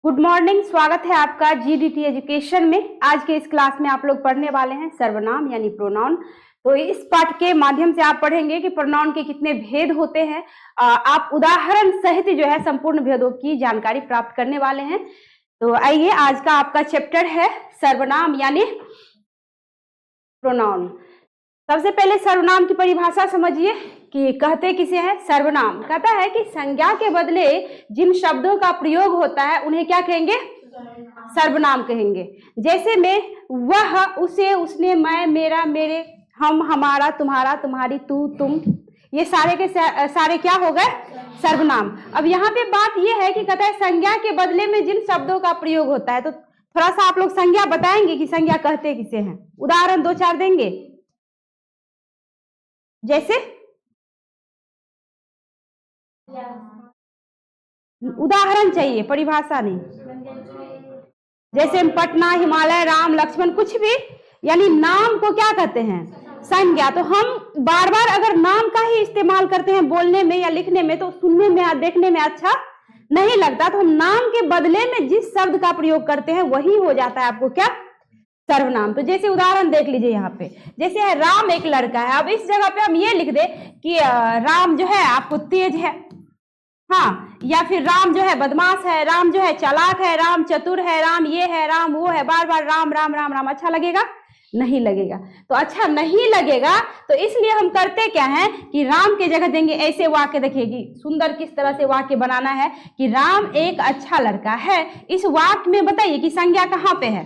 Good morning, स्वागत है आपका जीडीटी एजुकेशन में। आज के इस क्लास में आप लोग पढ़ने वाले हैं सर्वनाम यानी प्रोनाउन। तो इस पाठ के माध्यम से आप पढ़ेंगे कि प्रोनाउन के कितने भेद होते हैं। आप उदाहरण सहित जो है संपूर्ण भेदों की जानकारी प्राप्त करने वाले हैं। तो आइए, आज का आपका चैप्टर है सर्वनाम यानी प्रोनाउन। सबसे पहले सर्वनाम की परिभाषा समझिए कि कहते किसे हैं। सर्वनाम कहता है कि संज्ञा के बदले जिन शब्दों का प्रयोग होता है उन्हें क्या कहेंगे? सर्वनाम कहेंगे। जैसे में वह, उसे, उसने, मैं, मेरा, मेरे, हम, हमारा, तुम्हारा, तुम्हारी, तू, तुम, ये सारे के सारे क्या हो गए? सर्वनाम। अब यहाँ पे बात यह है कि कहता है संज्ञा के बदले में जिन शब्दों का प्रयोग होता है। तो थोड़ा सा आप लोग संज्ञा बताएंगे कि संज्ञा कहते किसे हैं। उदाहरण 2-4 देंगे। जैसे उदाहरण चाहिए, परिभाषा नहीं। जैसे पटना, हिमालय, राम, लक्ष्मण, कुछ भी, यानी नाम को क्या कहते हैं? संज्ञा। तो हम बार बार अगर नाम का ही इस्तेमाल करते हैं बोलने में या लिखने में तो सुनने में या देखने में अच्छा नहीं लगता। तो हम नाम के बदले में जिस शब्द का प्रयोग करते हैं वही हो जाता है आपको क्या? सर्वनाम। तो जैसे उदाहरण देख लीजिए यहाँ पे, जैसे है राम एक लड़का है। अब इस जगह पे हम ये लिख दे कि राम जो है आपको तेज है, हाँ, या फिर राम जो है बदमाश है, राम जो है चालाक है, राम चतुर है, राम ये है, राम वो है। बार बार राम राम राम राम अच्छा लगेगा? नहीं लगेगा। तो अच्छा नहीं लगेगा तो इसलिए हम करते क्या है कि राम के जगह देंगे ऐसे वाक्य। देखिए सुंदर किस तरह से वाक्य बनाना है कि राम एक अच्छा लड़का है। इस वाक्य में बताइए कि संज्ञा कहाँ पे है?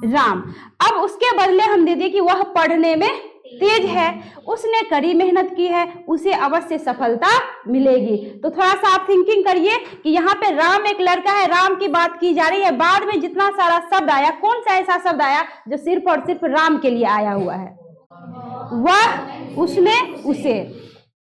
राम। अब उसके बदले हम दे दिए कि वह पढ़ने में तेज है, उसने कड़ी मेहनत की है, उसे अवश्य सफलता मिलेगी। तो थोड़ा सा आप थिंकिंग करिए कि यहाँ पे राम एक लड़का है, राम की बात की जा रही है। बाद में जितना सारा शब्द आया, कौन सा ऐसा शब्द आया जो सिर्फ और सिर्फ राम के लिए आया हुआ है? वह, उसने, उसे।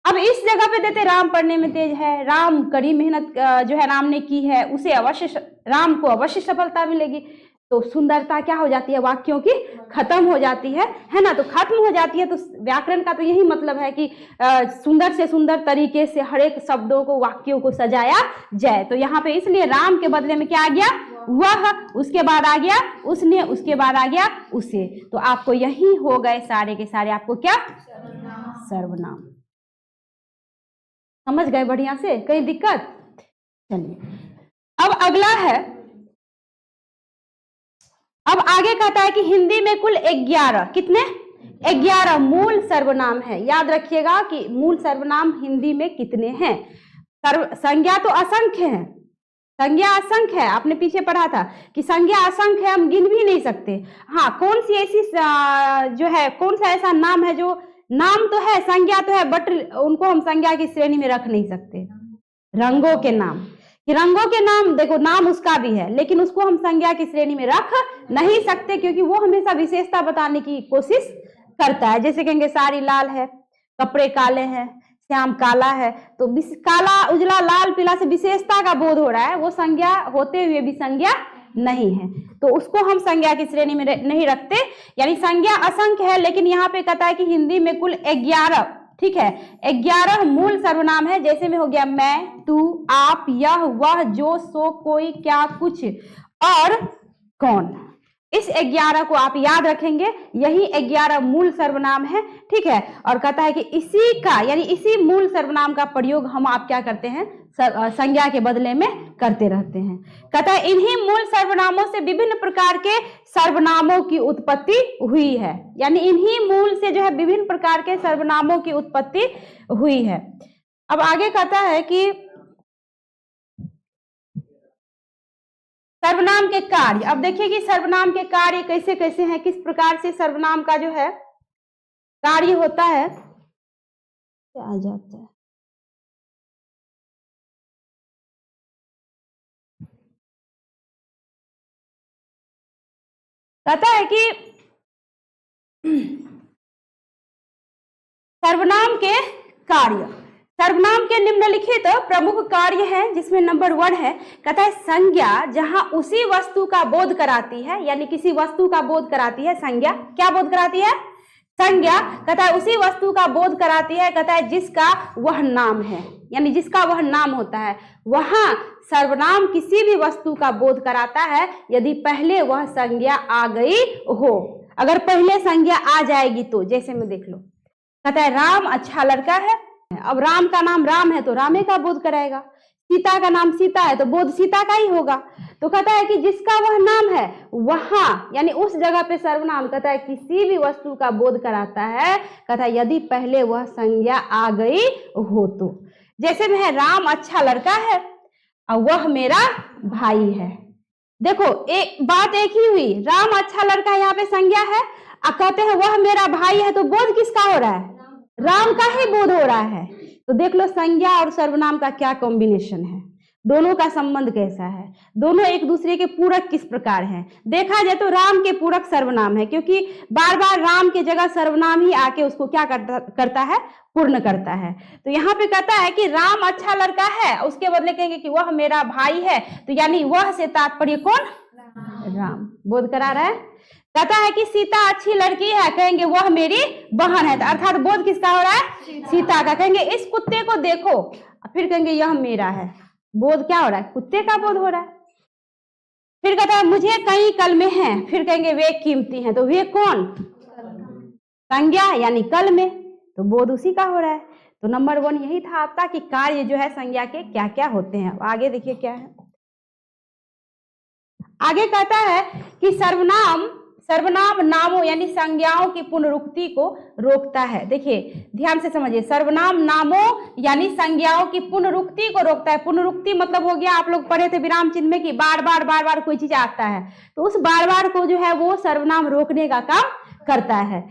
अब इस जगह पे देते राम पढ़ने में तेज है, राम कड़ी मेहनत जो है राम ने की है, उसे अवश्य, राम को अवश्य सफलता मिलेगी। तो सुंदरता क्या हो जाती है? वाक्यों की खत्म हो जाती है ना। तो खत्म हो जाती है। तो व्याकरण का तो यही मतलब है कि सुंदर से सुंदर तरीके से हर एक शब्दों को, वाक्यों को सजाया जाए। तो यहाँ पे इसलिए राम के बदले में क्या आ गया? वह, उसके बाद आ गया उसने, उसके बाद आ गया उसे। तो आपको यही हो गए सारे के सारे आपको क्या? सर्वनाम। समझ गए बढ़िया से? कहीं दिक्कत? चलिए अब अगला है। अब आगे कहता है कि हिंदी में कुल 11, कितने? 11 मूल सर्वनाम है। याद रखिएगा कि मूल सर्वनाम हिंदी में कितने हैं। संज्ञा तो असंख्य है, संज्ञा असंख्य है। आपने पीछे पढ़ा था कि संज्ञा असंख्य है, हम गिन भी नहीं सकते। हाँ, कौन सी ऐसी जो है, कौन सा ऐसा नाम है जो नाम तो है, संज्ञा तो है, बट उनको हम संज्ञा की श्रेणी में रख नहीं सकते। रंगों के नाम, कि रंगों के नाम, देखो नाम उसका भी है लेकिन उसको हम संज्ञा की श्रेणी में रख नहीं सकते क्योंकि वो हमेशा विशेषता बताने की कोशिश करता है। जैसे कहेंगे साड़ी लाल है, कपड़े काले हैं, श्याम काला है। तो काला, उजला, लाल, पीला से विशेषता का बोध हो रहा है, वो संज्ञा होते हुए भी संज्ञा नहीं है। तो उसको हम संज्ञा की श्रेणी में नहीं रखते। यानी संज्ञा असंख्य है लेकिन यहाँ पे कहता है कि हिंदी में कुल 11, ठीक है, 11 मूल सर्वनाम है। जैसे में हो गया मैं, तू, आप, यह, वह, जो, सो, कोई, क्या, कुछ और कौन। इस 11 को आप याद रखेंगे, यही 11 मूल सर्वनाम है, ठीक है। और कहता है कि इसी का, यानी इसी मूल सर्वनाम का प्रयोग हम आप क्या करते हैं? संज्ञा के बदले में करते रहते हैं। कहता है इन्हीं मूल सर्वनामों से विभिन्न प्रकार के सर्वनामों की उत्पत्ति हुई है। यानी इन्हीं मूल से जो है विभिन्न प्रकार के सर्वनामों की उत्पत्ति हुई है। अब आगे कहता है कि सर्वनाम के कार्य। अब देखिए कि सर्वनाम के कार्य कैसे कैसे हैं, किस प्रकार से सर्वनाम का जो है कार्य होता है। क्या आ जाता है? कहता है कि सर्वनाम के कार्य, सर्वनाम के निम्नलिखित प्रमुख कार्य हैं जिसमें नंबर 1 है। कहता है संज्ञा जहां उसी वस्तु का बोध कराती है, यानी किसी वस्तु का बोध कराती है। संज्ञा क्या बोध कराती है? संज्ञा कहता है उसी वस्तु का बोध कराती है, कहता है जिसका वह नाम है, यानी जिसका वह नाम होता है। वहां सर्वनाम किसी भी वस्तु का बोध कराता है यदि पहले वह संज्ञा आ गई हो। अगर पहले संज्ञा आ जाएगी तो, जैसे में देख लो, कहता है राम अच्छा लड़का है। अब राम का नाम राम है तो रामे का बोध कराएगा, सीता का नाम सीता है तो बोध सीता का ही होगा। तो कहता है कि जिसका वह नाम है वहां, यानी उस जगह पे सर्वनाम कहता है किसी भी वस्तु का बोध कराता है, कहता है यदि पहले वह संज्ञा आ गई हो तो। जैसे में है राम अच्छा लड़का है और वह मेरा भाई है। देखो एक बात एक ही हुई, राम अच्छा लड़का यहाँ पे संज्ञा है और कहते हैं वह मेरा भाई है, तो बोध किसका हो रहा है? राम का ही बोध हो रहा है। तो देख लो संज्ञा और सर्वनाम का क्या कॉम्बिनेशन है, दोनों का संबंध कैसा है, दोनों एक दूसरे के पूरक किस प्रकार हैं। देखा जाए तो राम के पूरक सर्वनाम है, क्योंकि बार बार राम के जगह सर्वनाम ही आके उसको क्या करता है, पूर्ण करता है। तो यहाँ पे कहता है कि राम अच्छा लड़का है, उसके बदले कहेंगे कि वह मेरा भाई है, तो यानी वह से तात्पर्य कौन? राम बोध करा रहा है। कहता है कि सीता अच्छी लड़की है, कहेंगे वह मेरी बहन है, तो अर्थात बोध किसका हो रहा है? सीता का। कहेंगे इस कुत्ते को देखो, फिर कहेंगे यह मेरा है, बोध क्या हो रहा है? कुत्ते का बोध हो रहा है। फिर कहता है मुझे कई कलमे हैं, फिर कहेंगे वे कीमती हैं, तो वे कौन? संज्ञा यानी कल में, तो बोध उसी का हो रहा है। तो नंबर 1 यही था आपका कि कार्य जो है संज्ञा के क्या क्या होते हैं। आगे देखिए क्या है, आगे कहता है कि सर्वनाम नामों यानी संज्ञाओं की पुनरुक्ति को रोकता है। देखिए ध्यान से समझिए, सर्वनाम नामों यानी संज्ञाओं की पुनरुक्ति को रोकता है। पुनरुक्ति मतलब हो गया, आप लोग पढ़े थे विराम चिन्ह में कि बार बार कोई चीज आता है, तो उस बार बार को जो है वो सर्वनाम रोकने का काम करता है।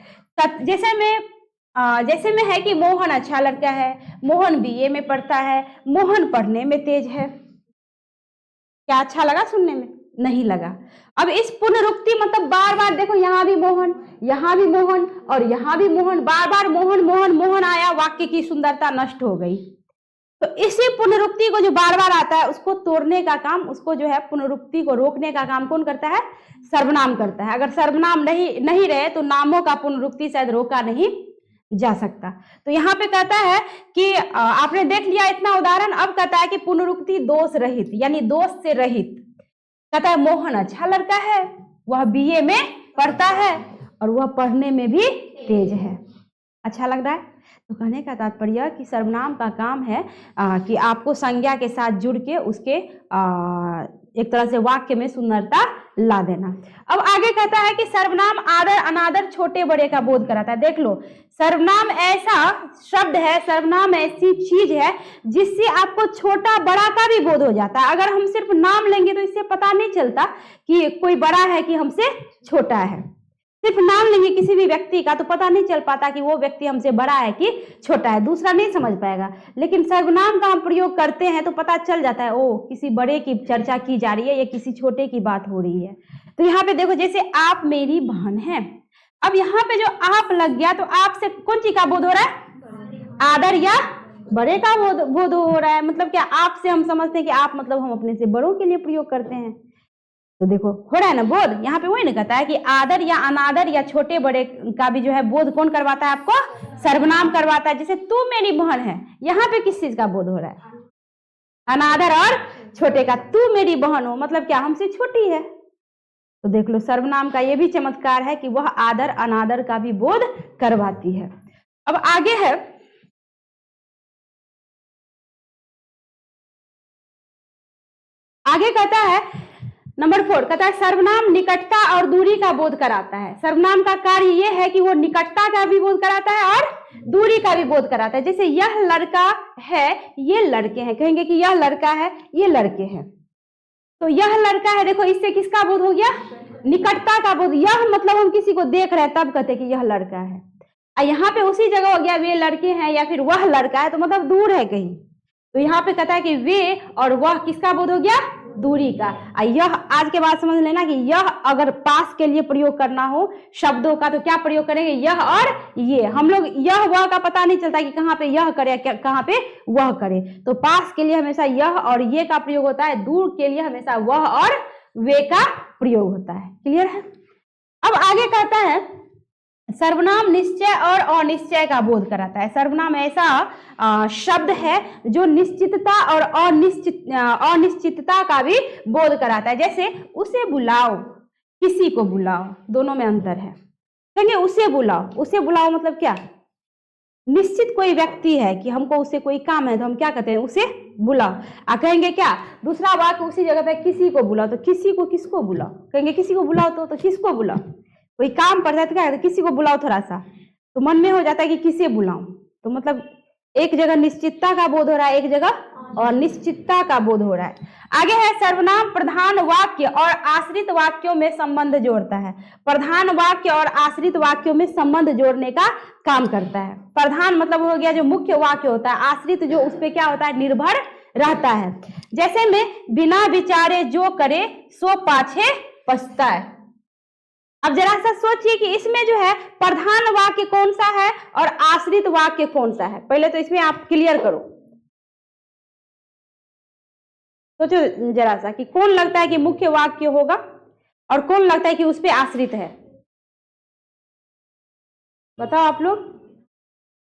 जैसे में है कि मोहन अच्छा लड़का है, मोहन बीए में पढ़ता है, मोहन पढ़ने में तेज है। क्या अच्छा लगा सुनने में? नहीं लगा। अब इस पुनरुक्ति मतलब बार बार देखो, यहाँ भी मोहन, यहाँ भी मोहन और यहाँ भी मोहन, बार बार मोहन मोहन मोहन आया, वाक्य की सुंदरता नष्ट हो गई। तो इसी पुनरुक्ति को जो बार बार आता है उसको तोड़ने का काम, उसको जो है पुनरुक्ति को रोकने का काम कौन करता है? सर्वनाम करता है। अगर सर्वनाम नहीं रहे तो नामों का पुनरुक्ति शायद रोका नहीं जा सकता। तो यहाँ पे कहता है कि आपने देख लिया इतना उदाहरण। अब कहता है कि पुनरुक्ति दोष रहित यानी दोष से रहित। कहता है मोहन अच्छा लड़का है, वह बीए में पढ़ता है और वह पढ़ने में भी तेज है। अच्छा लग रहा है? तो कहने का तात्पर्य कि सर्वनाम का काम है कि आपको संज्ञा के साथ जुड़ के उसके एक तरह से वाक्य में सुंदरता ला देना। अब आगे कहता है कि सर्वनाम आदर अनादर छोटे बड़े का बोध कराता है। देख लो, सर्वनाम ऐसा शब्द है, सर्वनाम ऐसी चीज है जिससे आपको छोटा बड़ा का भी बोध हो जाता है। अगर हम सिर्फ नाम लेंगे तो इससे पता नहीं चलता कि कोई बड़ा है कि हमसे छोटा है। सिर्फ नाम लेंगे किसी भी व्यक्ति का तो पता नहीं चल पाता कि वो व्यक्ति हमसे बड़ा है कि छोटा है, दूसरा नहीं समझ पाएगा। लेकिन सर्वनाम का हम प्रयोग करते हैं तो पता चल जाता है, ओ किसी बड़े की चर्चा की जा रही है या किसी छोटे की बात हो रही है। तो यहाँ पे देखो, जैसे आप मेरी बहन है, अब यहाँ पे जो आप लग गया तो आपसे कौन चीज का बोध हो रहा है? आदर या बड़े का बोध हो रहा है। मतलब क्या, आपसे हम समझते हैं कि आप मतलब हम अपने से बड़ों के लिए प्रयोग करते हैं। तो देखो हो रहा है ना बोध। यहाँ पे वही ना कहता है कि आदर या अनादर या छोटे बड़े का भी जो है बोध कौन करवाता है आपको? सर्वनाम करवाता है। जैसे तू मेरी बहन है, यहाँ पे किस चीज का बोध हो रहा है? अनादर और छोटे का। तू मेरी बहन हो मतलब क्या, हमसे छोटी है। तो देख लो सर्वनाम का ये भी चमत्कार है कि वह आदर अनादर का भी बोध करवाती है। अब आगे है, आगे कहता है नंबर 4, कहता है सर्वनाम निकटता और दूरी का बोध कराता है। सर्वनाम का कार्य यह है कि वो निकटता का भी बोध कराता है और दूरी का भी बोध कराता है। जैसे यह लड़का है, ये लड़के हैं, कहेंगे कि यह लड़का है, ये लड़के हैं। तो यह लड़का है, देखो इससे किसका बोध हो गया? निकटता का बोध। यह मतलब हम किसी को देख रहे हैं तब कहते हैं कि यह लड़का है। यहाँ पे उसी जगह हो गया वे लड़के हैं या फिर वह लड़का है, तो मतलब दूर है कहीं। तो यहाँ पे कहता है कि वे और वह किसका बोध हो गया? दूरी का। यह आज के बाद समझ लेना कि यह अगर पास के लिए प्रयोग करना हो शब्दों का तो क्या प्रयोग करेंगे? यह और ये। हम लोग यह वह का पता नहीं चलता कि कहाँ पे यह करे कहाँ पे वह करे। तो पास के लिए हमेशा यह और ये का प्रयोग होता है, दूर के लिए हमेशा वह और वे का प्रयोग होता है। क्लियर है? अब आगे कहता है सर्वनाम निश्चय और अनिश्चय का बोध कराता है। सर्वनाम ऐसा शब्द है जो निश्चितता और अनिश्चितता का भी बोध कराता है। जैसे उसे बुलाओ, किसी को बुलाओ, दोनों में अंतर है। कहेंगे उसे बुलाओ, उसे बुलाओ मतलब क्या, निश्चित कोई व्यक्ति है कि हमको उससे कोई काम है तो हम क्या कहते हैं, उसे बुलाओ। कहेंगे क्या, दूसरा वाक्य उसी जगह पे किसी को बुलाओ, तो किसी को किसको बुलाओ, कहेंगे किसी को बुलाओ तो किसको बुलाओ, कोई काम पड़ जाए तो क्या कहते, किसी को बुलाओ थोड़ा सा, तो मन में हो जाता है कि किसे बुलाऊं। तो मतलब एक जगह निश्चितता का बोध हो रहा है, एक जगह और निश्चितता का बोध हो रहा है। आगे है सर्वनाम प्रधान वाक्य और आश्रित वाक्यों में संबंध जोड़ता है। प्रधान वाक्य और आश्रित वाक्यों में संबंध जोड़ने का काम करता है। प्रधान मतलब हो गया जो मुख्य वाक्य होता है, आश्रित जो उस पे क्या होता है, निर्भर रहता है। जैसे में बिना विचारे जो करे सो पाछे पछताए। अब जरा सा सोचिए कि इसमें जो है प्रधान वाक्य कौन सा है और आश्रित वाक्य कौन सा है। पहले तो इसमें आप क्लियर करो, सोचो जरा सा कि कौन लगता है कि मुख्य वाक्य होगा और कौन लगता है कि उस पे आश्रित है। बताओ आप लोग।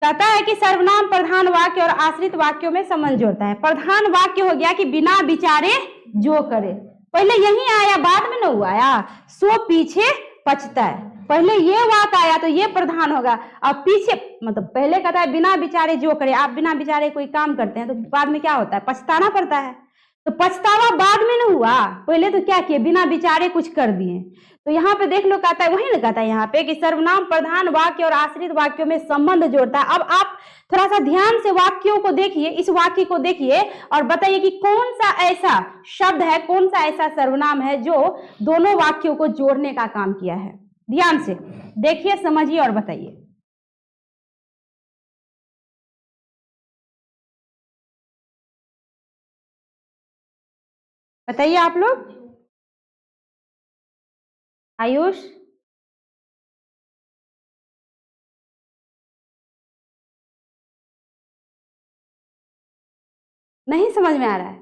कहता है कि सर्वनाम प्रधान वाक्य और आश्रित वाक्यों में संबंध जोड़ता है। प्रधान वाक्य हो गया कि बिना विचारे जो करे, पहले यही आया बाद में न हुआ आया, सो पीछे पछताए। पहले ये वाक्य आया तो ये प्रधान होगा, अब पीछे मतलब पहले कहता है बिना विचारे जो करे। आप बिना विचारे कोई काम करते हैं तो बाद में क्या होता है, पछताना पड़ता है। तो पछतावा बाद में न हुआ, पहले तो क्या किए, बिना विचारे कुछ कर दिए। तो यहाँ पे देख लो, कहता है वही ना, कहता है यहाँ पे कि सर्वनाम प्रधान वाक्य और आश्रित वाक्यों में संबंध जोड़ता है। अब आप थोड़ा सा ध्यान से वाक्यों को देखिए, इस वाक्य को देखिए और बताइए कि कौन सा ऐसा शब्द है, कौन सा ऐसा सर्वनाम है जो दोनों वाक्यों को जोड़ने का काम किया है। ध्यान से देखिए, समझिए और बताइए। बताइए आप लोग। आयुष, नहीं समझ में आ रहा है,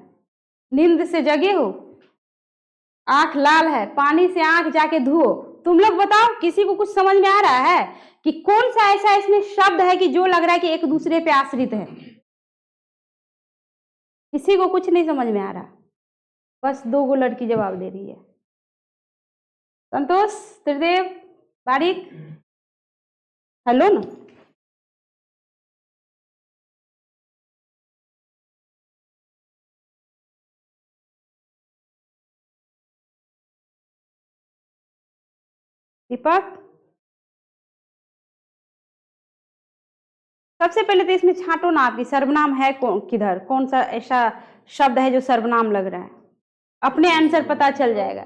नींद से जगे हो, आंख लाल है, पानी से आंख जाके धुओ। तुम लोग बताओ, किसी को कुछ समझ में आ रहा है कि कौन सा ऐसा इसमें शब्द है कि जो लग रहा है कि एक दूसरे पे आश्रित है। किसी को कुछ नहीं समझ में आ रहा, बस दो गो लड़की जवाब दे रही है। संतोष, त्रिदेव, बारिक, हेलो ना। दीपक, सबसे पहले तो इसमें छांटो ना आपकी सर्वनाम है किधर, कौन सा ऐसा शब्द है जो सर्वनाम लग रहा है, अपने आंसर पता चल जाएगा।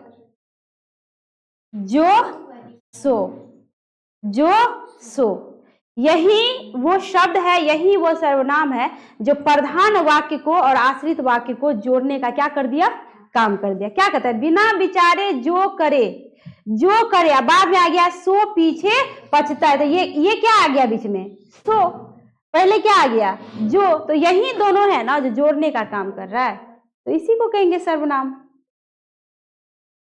जो सो, जो सो, यही वो शब्द है, यही वो सर्वनाम है जो प्रधान वाक्य को और आश्रित वाक्य को जोड़ने का क्या कर दिया, काम कर दिया। क्या कहता है, बिना विचारे जो करे, जो करे, बाद में आ गया सो पीछे पछता है। तो ये क्या आ गया बीच में, सो, पहले क्या आ गया, जो, तो यही दोनों है ना जो जोड़ने का काम कर रहा है, तो इसी को कहेंगे सर्वनाम।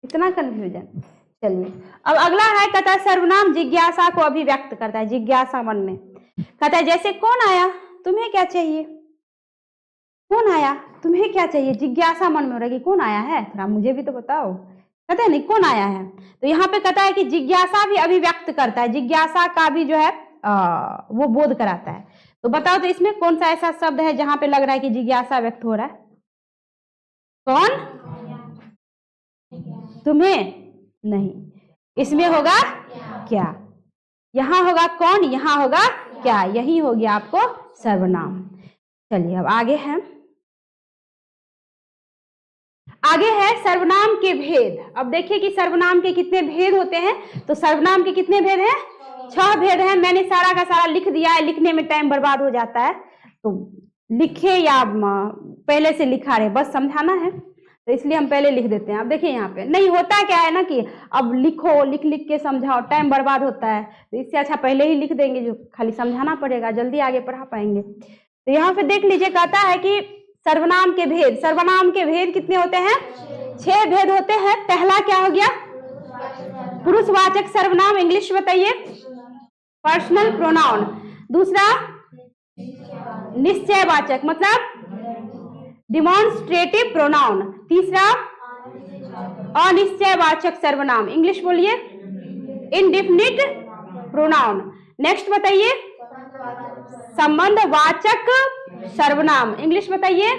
इतना कंफ्यूजन। चलिए अब अगला है, कहता है सर्वनाम जिज्ञासा को अभिव्यक्त करता है, जिज्ञासा मन में। कहता है जैसे कौन आया, तुम्हें क्या चाहिए, कौन आया, तुम्हें क्या चाहिए, जिज्ञासा मन में हो रहा है कि कौन आया है, थोड़ा मुझे भी तो बताओ। कहते हैं नहीं, कौन आया है। तो यहाँ पे कहता है कि जिज्ञासा भी अभिव्यक्त करता है, जिज्ञासा का भी जो है वो बोध कराता है। तो बताओ तो इसमें कौन सा ऐसा शब्द है जहां पे लग रहा है कि जिज्ञासा व्यक्त हो रहा है। कौन, तुम्हें नहीं, इसमें होगा क्या, यहां होगा कौन, यहां होगा क्या, यही हो गया आपको सर्वनाम। चलिए अब आगे है, आगे है सर्वनाम के भेद। अब देखिए कि सर्वनाम के कितने भेद होते हैं। तो सर्वनाम के कितने भेद हैं, 6 भेद हैं। मैंने सारा का सारा लिख दिया है, लिखने में टाइम बर्बाद हो जाता है, तो लिखे या पहले से लिखा रहे, बस समझाना है, तो इसलिए हम पहले लिख देते हैं। अब देखिए यहाँ पे नहीं होता क्या है ना कि अब लिखो, लिख लिख के समझाओ, टाइम बर्बाद होता है, तो इससे अच्छा पहले ही लिख देंगे, जो खाली समझाना पड़ेगा, जल्दी आगे पढ़ा पाएंगे। तो यहाँ पे देख लीजिए, कहता है कि सर्वनाम के भेद, सर्वनाम के भेद कितने होते हैं, 6 भेद होते हैं। पहला क्या हो गया, पुरुषवाचक सर्वनाम, इंग्लिश बताइए, पर्सनल प्रोनाउन। दूसरा निश्चयवाचक मतलब डिमॉन्स्ट्रेटिव प्रोनाउन। तीसरा अनिश्चयवाचक सर्वनाम, इंग्लिश बोलिए इंडेफिनिट प्रोनाउन। नेक्स्ट बताइए संबंधवाचक सर्वनाम, इंग्लिश बताइए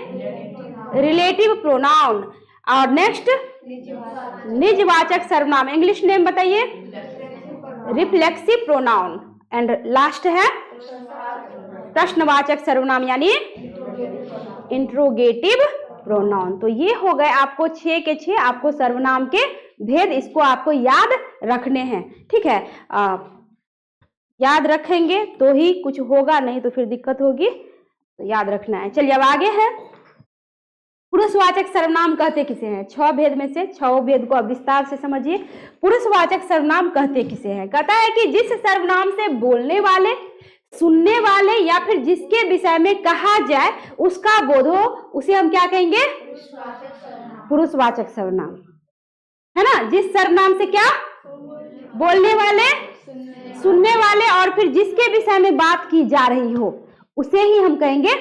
रिलेटिव प्रोनाउन। और नेक्स्ट निजवाचक सर्वनाम, इंग्लिश नेम बताइए रिफ्लेक्सिव प्रोनाउन। एंड लास्ट है प्रश्नवाचक सर्वनाम यानी इंट्रोगेटिव प्रोनाउन। तो ये हो गए आपको 6 के 6 आपको सर्वनाम के भेद, इसको आपको याद रखने हैं। ठीक है, याद रखेंगे तो ही कुछ होगा, नहीं तो फिर दिक्कत होगी, तो याद रखना है। चलिए अब आगे है पुरुषवाचक सर्वनाम कहते किसे हैं। 6 भेद में से 6 भेद को अब विस्तार से समझिए। पुरुषवाचक सर्वनाम कहते किसे हैं। कहता है कि जिस सर्वनाम से बोलने वाले, सुनने वाले या फिर जिसके विषय में कहा जाए उसका बोध हो, उसे हम क्या कहेंगे पुरुषवाचक सर्वनाम, है ना। जिस सर्वनाम से क्या बोलने वाले, सुनने वाले और फिर जिसके विषय में बात की जा रही हो उसे ही हम कहेंगे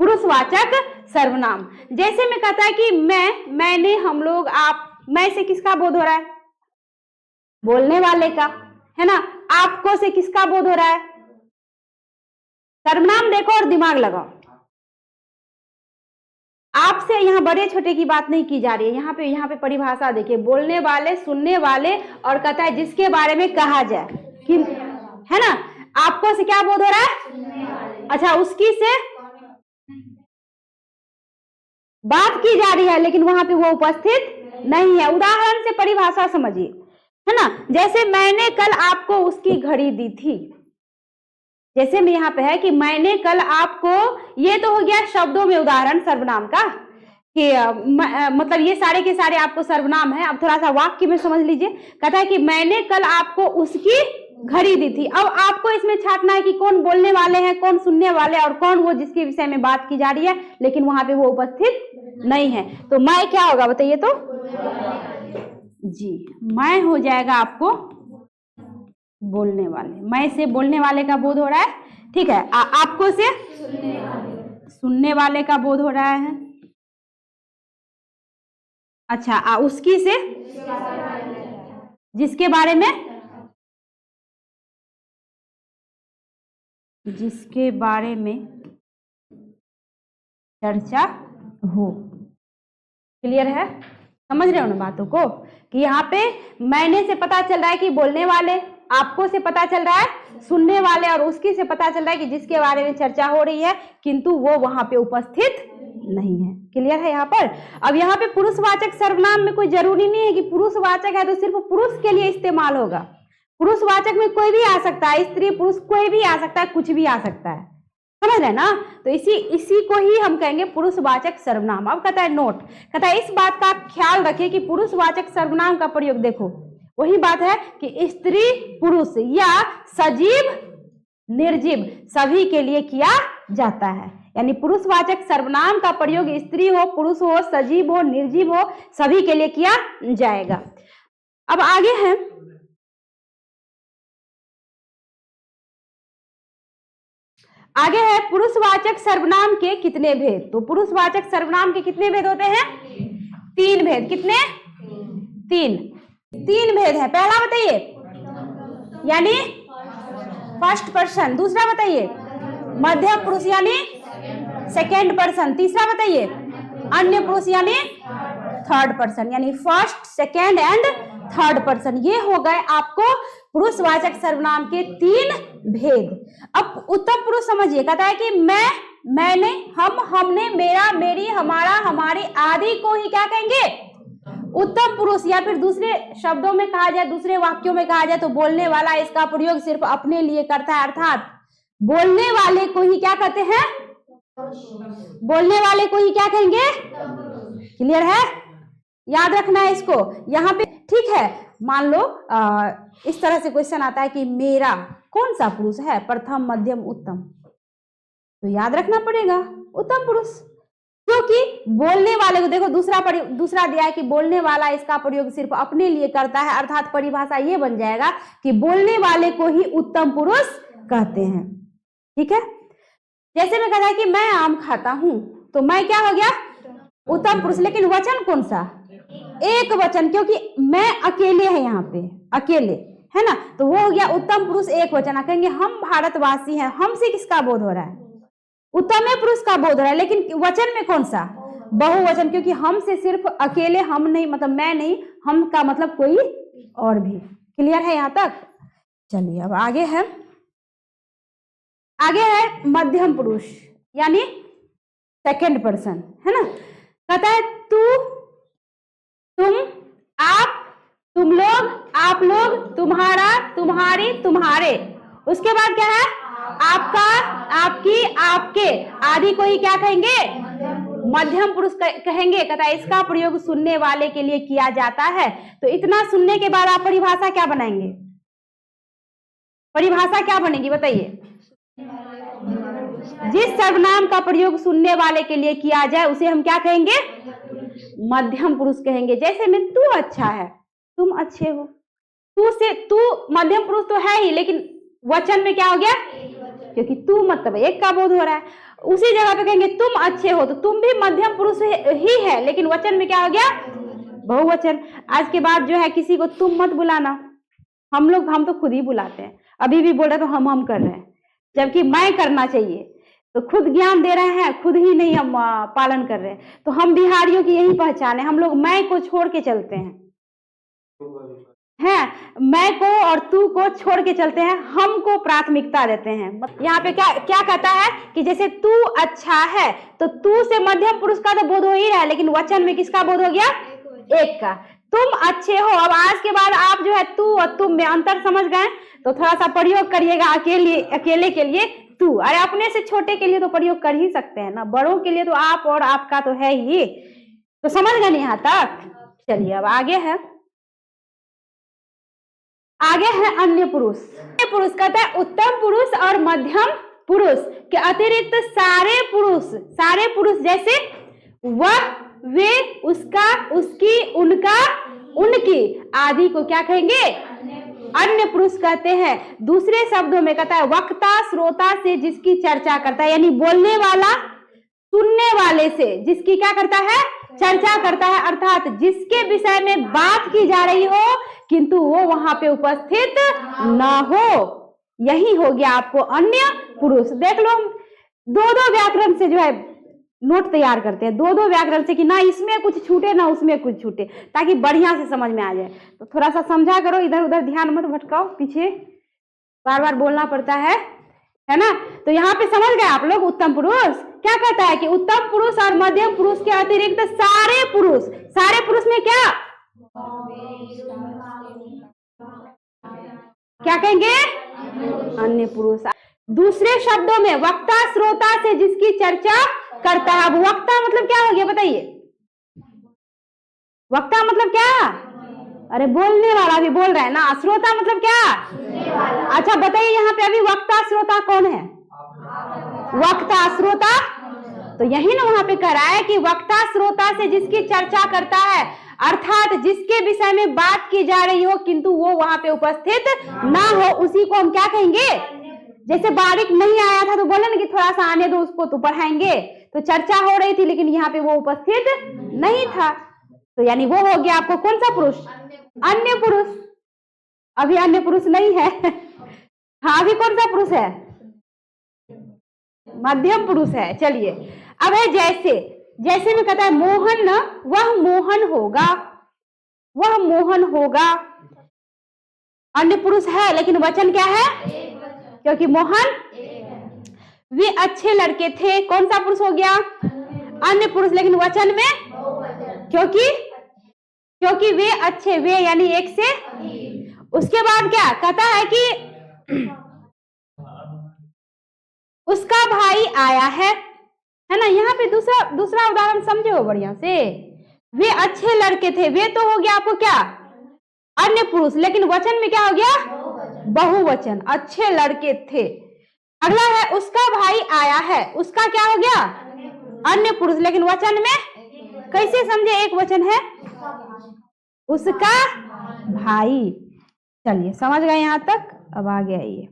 पुरुषवाचक सर्वनाम। जैसे में कहता है कि मैं, मैंने, हम लोग, आप, मैं से किसका बोध हो रहा है बोलने वाले का, है ना। आपको से किसका बोध हो रहा है। सर्वनाम देखो और दिमाग लगाओ। आपसे यहाँ बड़े छोटे की बात नहीं की जा रही है, यहाँ पे परिभाषा देखिए, बोलने वाले, सुनने वाले और कहता है जिसके बारे में कहा जाए, है ना। आपको से क्या बोध हो रहा है, अच्छा उसकी से बात की जा रही है लेकिन वहां पे वो उपस्थित नहीं है। उदाहरण से परिभाषा समझिए, है ना। जैसे मैंने कल आपको उसकी घड़ी दी थी, जैसे में यहाँ पे है कि मैंने कल आपको, ये तो हो गया शब्दों में उदाहरण सर्वनाम का कि मतलब ये सारे के सारे आपको सर्वनाम है। अब थोड़ा सा वाक्य में समझ लीजिए। कहता है कि मैंने कल आपको उसकी घड़ी दी थी। अब आपको इसमें छांटना है कि कौन बोलने वाले हैं, कौन सुनने वाले और कौन वो जिसके विषय में बात की जा रही है लेकिन वहां पे वो उपस्थित नहीं है। तो मैं क्या होगा बताइए तो जी, मैं हो जाएगा आपको बोलने वाले। मैं से बोलने वाले का बोध हो रहा है, ठीक है। आपको से सुनने वाले का बोध हो रहा है, अच्छा। उसकी से जिसके बारे में, जिसके बारे में चर्चा हो। क्लियर है, समझ रहे हो ना बातों को कि यहाँ पे मैंने से पता चल रहा है कि बोलने वाले, आपको से पता चल रहा है सुनने वाले और उसकी से पता चल रहा है कि जिसके बारे में चर्चा हो रही है किंतु वो वहां पे उपस्थित नहीं है। क्लियर है यहाँ पर। अब यहाँ पे पुरुषवाचक सर्वनाम में कोई जरूरी नहीं है कि पुरुषवाचक है तो सिर्फ पुरुष के लिए इस्तेमाल होगा। पुरुषवाचक में कोई भी आ सकता है, स्त्री पुरुष कोई भी आ सकता है, कुछ भी आ सकता है, समझ रहे ना। तो इसी को ही हम कहेंगे पुरुषवाचक सर्वनाम। अब कहता है नोट, कहता है इस बात का ख्याल रखिए कि पुरुषवाचक सर्वनाम का प्रयोग, देखो वही बात है कि स्त्री पुरुष या सजीव निर्जीव सभी के लिए किया जाता है। यानी पुरुषवाचक सर्वनाम का प्रयोग स्त्री हो, पुरुष हो, सजीव हो, निर्जीव हो, सभी के लिए किया जाएगा। अब आगे है पुरुषवाचक सर्वनाम के कितने भेद। तो पुरुषवाचक सर्वनाम के कितने भेद होते हैं, 3 भेद। कितने, 3 भेद है। पहला बताइए यानी फर्स्ट पर्सन, दूसरा बताइए मध्य पुरुष यानी सेकेंड पर्सन, तीसरा बताइए अन्य पुरुष यानी थर्ड पर्सन, यानी first, second and third person. ये हो गए आपको पुरुषवाचक सर्वनाम के 3 भेद। अब उत्तम पुरुष समझिए, कहता है कि मैं, मैंने, हम, हमने, मेरा, मेरी, हमारा, हमारी आदि को ही क्या कहेंगे उत्तम पुरुष। या फिर दूसरे शब्दों में कहा जाए, दूसरे वाक्यों में कहा जाए तो बोलने वाला इसका प्रयोग सिर्फ अपने लिए करता है, अर्थात बोलने वाले को ही क्या कहते हैं, बोलने वाले को ही क्या कहेंगे। क्लियर है, याद रखना है इसको यहाँ पे, ठीक है। मान लो इस तरह से क्वेश्चन आता है कि मेरा कौन सा पुरुष है, प्रथम, मध्यम, उत्तम, तो याद रखना पड़ेगा उत्तम पुरुष। क्योंकि बोलने वाले को देखो दूसरा दिया है कि बोलने वाला इसका प्रयोग सिर्फ अपने लिए करता है, अर्थात परिभाषा ये बन जाएगा कि बोलने वाले को ही उत्तम पुरुष कहते हैं। ठीक है, जैसे मैं कहता है कि मैं आम खाता हूं, तो मैं क्या हो गया? उत्तम पुरुष। लेकिन वचन कौन सा? एक वचन, क्योंकि मैं अकेले है, यहाँ पे अकेले है ना, तो वो हो गया उत्तम पुरुष एक वचन। कहेंगे हम भारतवासी हैं, हमसे किसका बोध हो रहा है? उत्तम पुरुष का बोध हो रहा है। लेकिन वचन में कौन सा? बहुवचन, क्योंकि हम से सिर्फ अकेले हम नहीं, मतलब मैं नहीं, हम का मतलब कोई और भी। क्लियर है यहाँ तक? चलिए अब आगे है मध्यम पुरुष, यानी सेकंड पर्सन, है ना। कहता है तू, तुम, आप, तुम लोग, आप लोग, तुम्हारा, तुम्हारी, तुम्हारे। उसके बाद क्या है? आपका, आपकी, आपके आदि को ही क्या कहेंगे? मध्यम पुरुष कहेंगे। कहता है इसका प्रयोग सुनने वाले के लिए किया जाता है। तो इतना सुनने के बाद आप परिभाषा क्या बनाएंगे? परिभाषा क्या बनेगी बताइए? जिस सर्वनाम का प्रयोग सुनने वाले के लिए किया जाए उसे हम क्या कहेंगे? मध्यम पुरुष कहेंगे। जैसे में तू अच्छा है, तुम अच्छे हो, तू से, तू मध्यम पुरुष तो है ही, लेकिन वचन में क्या हो गया? क्योंकि तू मतलब एक का बोध हो रहा है। उसी जगह पे कहेंगे तुम अच्छे हो, तो तुम भी मध्यम पुरुष ही है, लेकिन वचन में क्या हो गया? बहुवचन। आज के बाद जो है किसी को तुम मत बुलाना, हम तो खुद ही बुलाते हैं। अभी भी बोल रहे तो हम कर रहे हैं, जबकि मैं करना चाहिए। तो खुद ज्ञान दे रहे हैं, खुद ही नहीं हम पालन कर रहे हैं। तो हम बिहारियों की यही पहचान है, हम लोग मैं को छोड़ के चलते हैं, मैं को और तू को छोड़ के चलते हैं, हम को प्राथमिकता देते हैं। यहाँ पे क्या कहता है कि जैसे तू अच्छा है, तो तू से मध्यम पुरुष का तो बोध हो ही रहा है, लेकिन वचन में किसका बोध हो गया? एक का। तुम अच्छे हो, अब आज के बाद आप जो है तू और तुम में अंतर समझ गए, तो थोड़ा सा प्रयोग करिएगा। अकेले के लिए तू, अरे अपने से छोटे के लिए तो प्रयोग कर ही सकते हैं ना, बड़ों के लिए तो आप और आपका तो है ही। तो समझ गए यहाँ तक? चलिए अब आगे है अन्य पुरुष। अन्य पुरुष कहता है उत्तम पुरुष और मध्यम पुरुष के अतिरिक्त सारे पुरुष जैसे वह, वे, उसका, उसकी, उनका, उनकी आदि को क्या कहेंगे? अन्य पुरुष कहते हैं। दूसरे शब्दों में कहता है वक्ता श्रोता से जिसकी चर्चा करता है, यानी बोलने वाला सुनने वाले से जिसकी क्या करता है? चर्चा करता है, अर्थात जिसके विषय में बात की जा रही हो किंतु वो वहां पे उपस्थित ना हो, यही हो गया आपको अन्य पुरुष। देख लो, हम दो व्याकरण से जो है नोट तैयार करते हैं, दो व्याकरण से, कि ना इसमें कुछ छूटे ना उसमें कुछ छूटे, ताकि बढ़िया से समझ में आ जाए। तो थोड़ा सा समझा करो, इधर उधर ध्यान मत भटकाओ, पीछे बार बार बोलना पड़ता है ना। तो यहाँ पे समझ गए आप लोग? उत्तम पुरुष क्या कहता है कि उत्तम पुरुष और मध्यम पुरुष के अतिरिक्त सारे पुरुष में क्या कहेंगे? अन्य पुरुष। दूसरे शब्दों में वक्ता श्रोता से जिसकी चर्चा करता है। अब वक्ता मतलब क्या हो गया बताइए? वक्ता मतलब क्या? अरे बोलने वाला भी बोल रहा है ना। श्रोता मतलब क्या? अच्छा बताइए, यहाँ पे अभी वक्ता श्रोता कौन है? वक्ता श्रोता, तो यही ना वहां पे कह रहा है कि वक्ता श्रोता से जिसकी चर्चा करता है, अर्थात जिसके विषय में बात की जा रही हो किंतु वो वहां पे उपस्थित ना हो, उसी को हम क्या कहेंगे? जैसे बारिक नहीं आया था तो बोले ना कि थोड़ा सा आने दो उसको तो पढ़ाएंगे, तो चर्चा हो रही थी लेकिन यहाँ पे वो उपस्थित नहीं था, तो यानी वो हो गया आपको कौन सा पुरुष? अन्य पुरुष। अभी अन्य पुरुष नहीं है हाँ, अभी कौन सा पुरुष है? मध्यम पुरुष है। चलिए अब है जैसे में कहता है मोहन न, वह मोहन होगा। अन्य पुरुष है लेकिन वचन क्या है? क्योंकि मोहन, वे अच्छे लड़के थे, कौन सा पुरुष हो गया? अन्य पुरुष, लेकिन वचन में क्योंकि वे अच्छे, वे यानी एक से। उसके बाद क्या कहता है कि उसका भाई आया है ना। यहाँ पे दूसरा उदाहरण समझे हो बढ़िया से। वे अच्छे लड़के थे, वे तो हो गया आपको क्या? अन्य पुरुष, लेकिन वचन में क्या हो गया? बहुवचन। अच्छे लड़के थे। अगला है उसका भाई आया है, उसका क्या हो गया? अन्य पुरुष, लेकिन वचन में कैसे समझे? एक वचन है उसका भाई। चलिए समझ गए यहां तक, अब आगे आइए।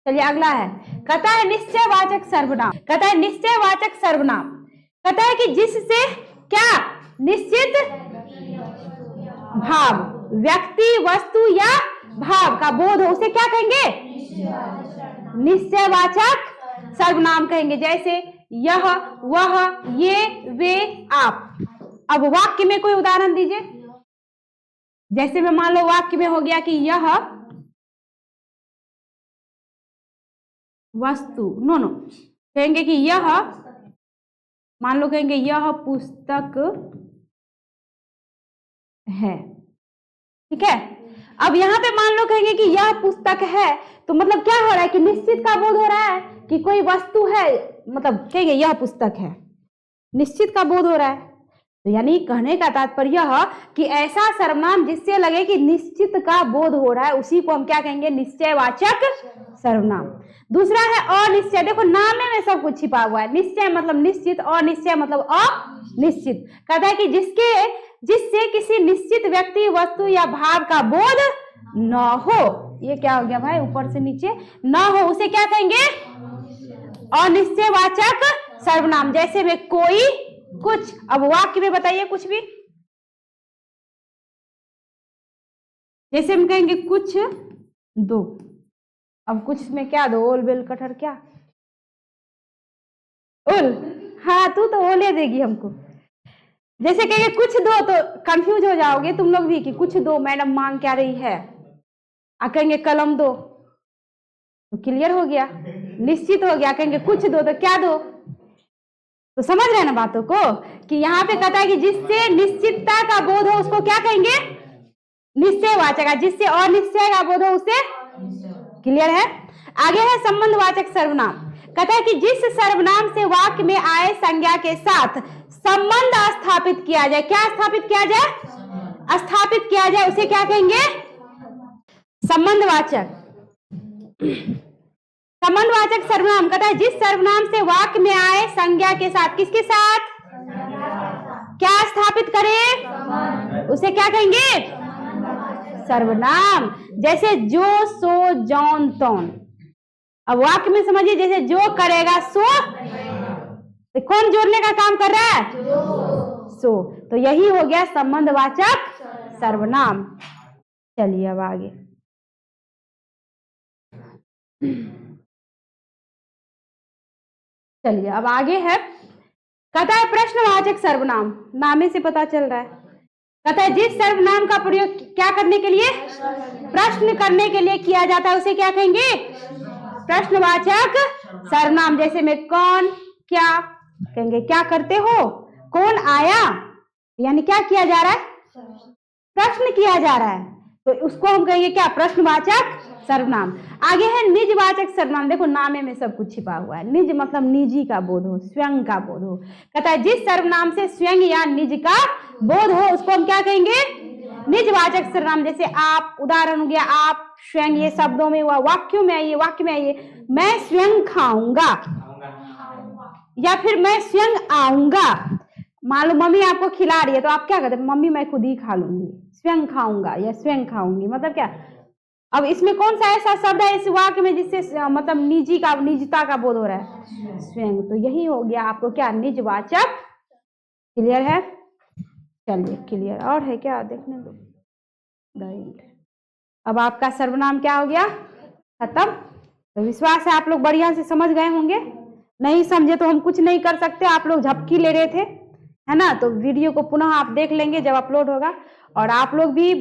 चलिए अगला है, कहता है निश्चयवाचक सर्वनाम। कहता है निश्चयवाचक सर्वनाम, कहता है कि जिससे क्या? निश्चित भाव, व्यक्ति, वस्तु या भाव का बोध हो, उसे क्या कहेंगे? निश्चयवाचक सर्वनाम कहेंगे। जैसे यह, वह, ये, वे, आप। अब वाक्य में कोई उदाहरण दीजिए। जैसे में मान लो वाक्य में हो गया कि यह वस्तु, नो कहेंगे कि यह, मान लो कहेंगे यह पुस्तक है, ठीक है। अब यहां पे मान लो कहेंगे कि यह पुस्तक है, तो मतलब क्या हो रहा है कि निश्चित का बोध हो रहा है कि कोई वस्तु है, मतलब कहेंगे यह पुस्तक है, निश्चित का बोध हो रहा है। तो यानी कहने का तात्पर्य यह कि ऐसा सर्वनाम जिससे लगे कि निश्चित का बोध हो रहा है, उसी को हम क्या कहेंगे? निश्चयवाचक सर्वनाम। दूसरा है अनिश्चय। देखो नामे में सब कुछ छिपा हुआ है। निश्चय मतलब निश्चित, अनिश्चय मतलब अनिश्चित। कहता है कि जिससे किसी निश्चित व्यक्ति, वस्तु या भाव का बोध न हो। ये क्या हो गया भाई? ऊपर से नीचे न हो, उसे क्या कहेंगे? अनिश्चयवाचक सर्वनाम। जैसे में कोई, कुछ। अब वाक्य में बताइए कुछ भी। जैसे हम कहेंगे कुछ दो। अब कुछ में क्या दो? ओल, बेल, कटहर, क्या? ओल। हाँ, तू तो ओले देगी हमको। जैसे कहेंगे कुछ दो, तो कंफ्यूज हो जाओगे तुम लोग भी कि कुछ दो मैडम मांग क्या रही है। कहेंगे कलम दो, तो क्लियर हो गया, निश्चित हो गया। कहेंगे कुछ दो, तो क्या दो? तो समझ रहे हैं ना बातों को, कि यहाँ पे कहता है कि जिससे निश्चितता का बोध हो उसको क्या कहेंगे? निश्चयवाचक। जिससे अनिश्चय का बोध हो उसे, क्लियर है। आगे है संबंधवाचक सर्वनाम। कहता है कि जिस सर्वनाम से वाक्य में आए संज्ञा के साथ संबंध स्थापित किया जाए, क्या स्थापित किया जाए? स्थापित किया जाए, उसे क्या कहेंगे? संबंधवाचक। संबंधवाचक सर्वनाम। कहता है जिस सर्वनाम से वाक्य में आए संज्ञा के साथ, किसके साथ? क्या स्थापित करे? उसे क्या कहेंगे? सर्वनाम। जैसे जो, सो, जौन, तौन। अब वाक्य में समझिए, जैसे जो करेगा सो, तो कौन जोड़ने का काम कर रहा है? सो। तो यही हो गया संबंधवाचक सर्वनाम। चलिए अब आगे। चलिए अब आगे है, कहता है प्रश्नवाचक सर्वनाम। नामे से पता चल रहा है। कहता है जिस सर्वनाम का प्रयोग क्या करने के लिए? प्रश्न करने के लिए किया जाता है, उसे क्या कहेंगे? प्रश्नवाचक सर्वनाम। जैसे में कौन, क्या, कहेंगे क्या करते हो? कौन आया, यानी क्या किया जा रहा है? प्रश्न किया जा रहा है, तो उसको हम कहेंगे क्या? प्रश्नवाचक सर्वनाम। आगे है निजवाचक सर्वनाम। देखो नामे में सब कुछ छिपा हुआ है। निज मतलब निजी का बोध हो, स्वयं का बोध हो। कहता है जिस सर्वनाम से स्वयं या निज का बोध हो उसको हम क्या कहेंगे? निजवाचक सर्वनाम। जैसे आप, उदाहरण हो गया आप, स्वयं, ये शब्दों में हुआ। वाक्यों में आइए, वाक्य में आइए, मैं स्वयं खाऊंगा, या फिर मैं स्वयं आऊंगा। मान लो मम्मी आपको खिला रही है, तो आप क्या कहते हैं? मम्मी मैं खुद ही खा लूंगी, स्वयं खाऊंगा या स्वयं खाऊंगी। मतलब क्या? अब इसमें कौन सा ऐसा शब्द है इस वाक्य में जिससे मतलब निजता का बोध हो रहा है? स्वयं। तो यही हो गया आपको क्या? निजवाचक। क्लियर है? चलिए क्लियर। और है क्या? देखने दो। अब आपका सर्वनाम क्या हो गया? खत्म। तो विश्वास है आप लोग बढ़िया से समझ गए होंगे। नहीं समझे तो हम कुछ नहीं कर सकते। आप लोग झपकी ले रहे थे, है ना? तो वीडियो को पुनः आप देख लेंगे जब अपलोड होगा। और आप लोग भी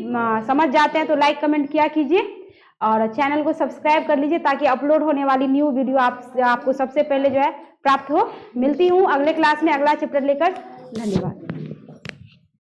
समझ जाते हैं तो लाइक कमेंट किया कीजिए, और चैनल को सब्सक्राइब कर लीजिए ताकि अपलोड होने वाली न्यू वीडियो आपको सबसे पहले जो है प्राप्त हो। मिलती हूँ अगले क्लास में अगला चैप्टर लेकर। धन्यवाद।